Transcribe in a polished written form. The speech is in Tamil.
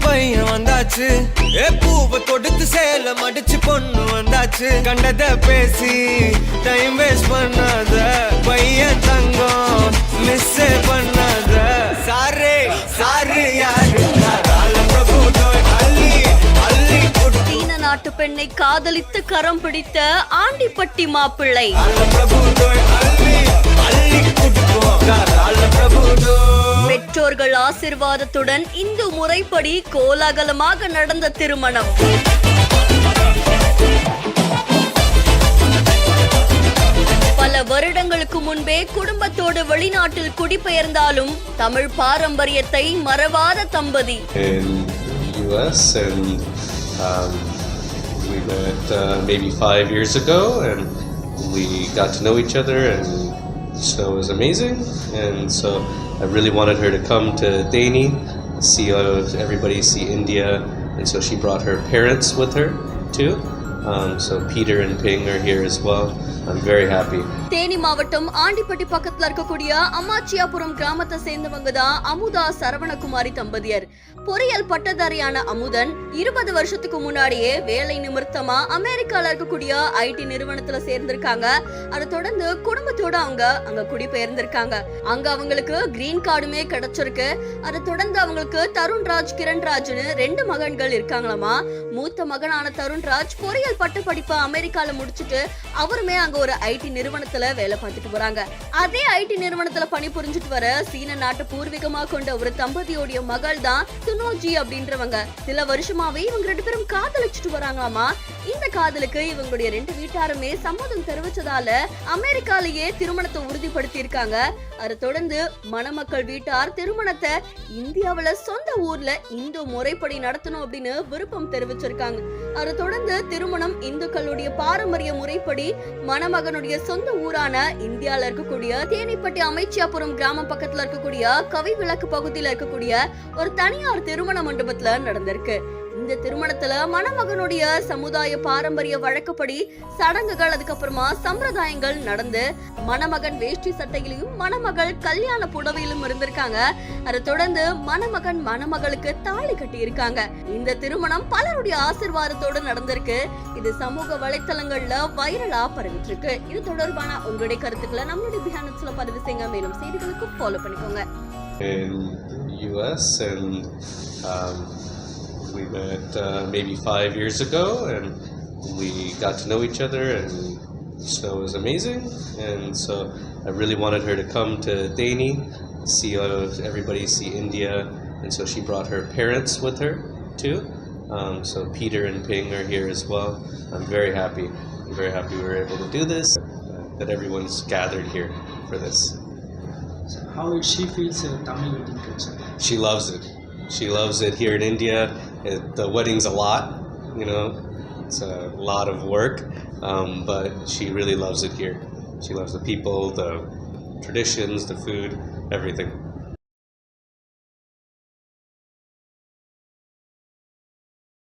பையன் வந்தாச்சு, பூவை தொடுத்து சேல மடிச்சு பொண்ணு வந்தாச்சு. கண்டத பேசி டைம் வேஸ்ட் பண்ணாத, பையன் தங்கம் மிஸ் பண்ணாத. சாரே சாரு யாரு சீன நாட்டு பெண்ணை காதலித்து கரம் பிடித்த ஆண்டிப்பட்டி மாப்பிள்ளை. பெற்றோர்கள் ஆசிர்வாதத்துடன் இந்து முறைப்படி கோலாகலமாக நடந்த திருமணம். பல வருடங்களுக்கு முன்பே குடும்பத்தோடு வெளிநாட்டில் குடிபெயர்ந்தாலும் தமிழ் பாரம்பரியத்தை மறவாத தம்பதி. We met maybe 5 years ago, and we got to know each other, and so it was amazing. And so I really wanted her to come to Deni, see everybody, see India, and so she brought her parents with her too. So Peter and Ping are here as well. I'm very happy. Theni மாவட்டம் ஆண்டிப்பட்டி பக்கத்துல இருக்கக்கூடிய அம்மாச்சியாபுரம் கிராமத்தை சேர்ந்தவங்க தான் அமுதா சரவணகுமாரி தம்பதியர். பொறியியல் பட்டதாரியான அமுதன் 20 வருஷத்துக்கு முன்னாடியே வேலை நிமித்தமா அமெரிக்கால இருக்கக்கூடிய ஐடி நிறுவனத்துல சேர்ந்திருக்காங்க. அதை தொடர்ந்து குடும்பத்தோட அவங்க அங்க குடிபெயர்ந்திருக்காங்க. அங்க அவங்களுக்கு கிரீன் கார்டுமே கிடைச்சிருக்கு. அதை தொடர்ந்து அவங்களுக்கு தருண்ராஜ் கிரண்ராஜ்னு 2 மகன்கள் இருக்காங்களாமா. மூத்த மகனான தருண்ராஜ் பொறியியல் பட்ட படிப்பை அமெரிக்கால முடிச்சுட்டு அவருமே அங்க ஒரு ஐடி நிறுவனத்துல வேலை பார்த்துட்டு வராங்க. அதே ஐடி நிறுவனத்துல பணிபுரிஞ்சிட்டு வர சீன நாட்டு பூர்வீகமா கொண்ட ஒரு தம்பதியோடைய மகள் தான் சுனோஜி அப்படின்றவங்க. சில வருஷமாவே இவங்க 2 பேரும் காதலிச்சுட்டு வராங்களாமா. இந்த காதலுக்கு இவங்களுடைய 2 வீட்டாருமே சம்மதம் தெரிவிச்சதால அமெரிக்காலேயே திருமணத்தை உறுதிப்படுத்தி இருக்காங்க. அதை தொடர்ந்து மணமக்கள் வீட்டார் திருமணத்தை இந்தியாவில சொந்த ஊர்ல இந்து முறைப்படி நடத்தணும் அப்படின்னு விருப்பம் தெரிவிச்சிருக்காங்க. அதை தொடர்ந்து திருமணம் இந்துக்களுடைய பாரம்பரிய முறைப்படி மணமகனுடைய சொந்த ஊரான இந்தியால இருக்கக்கூடிய தேனிப்பட்டி அமைச்சியாபுரம் கிராமம் பக்கத்துல இருக்கக்கூடிய கவி விளக்கு பகுதியில இருக்கக்கூடிய ஒரு தனியார் திருமண மண்டபத்துல நடந்திருக்கு. இந்த திருமணத்துல மணமகனுடைய சமுதாய பாரம்பரிய வழக்கப்படி சடங்குகள், அதுக்கப்புறமா சம்பிரதாயங்கள் நடந்து மணமகன் வேஷ்டி சட்டையிலும் மணமகள் கல்யாண புடவையிலும் இருந்திருக்காங்க. அதை தொடர்ந்து மணமகன் மணமகளுக்கு தாலி கட்டி இருக்காங்க. இந்த திருமணம் பலருடைய ஆசீர்வாதத்தோடு நடந்திருக்கு. இது சமூக வலைத்தளங்கள்ல வைரலா பரவிட்டு இருக்கு. இது தொடர்பான உங்களுடைய கருத்துக்களை நம்மளுடைய பிஹானட்ஸ்ல பதிவு செய்யுங்க. மேலும் செய்திகளுக்கு ஃபாலோ பண்ணிக்கோங்க. We met maybe 5 years ago, and we got to know each other, and so it was amazing. And so I really wanted her to come to Deni, see everybody, see India, and so she brought her parents with her too. So Peter and Ping are here as well. I'm very happy. I'm very happy we were able to do this, that everyone's gathered here for this. So how she feels Tamil wedding culture? She loves it. She loves it here in India. The wedding's a lot, you know, it's a lot of work, but she really loves it here. She loves the people, the traditions, the food, everything.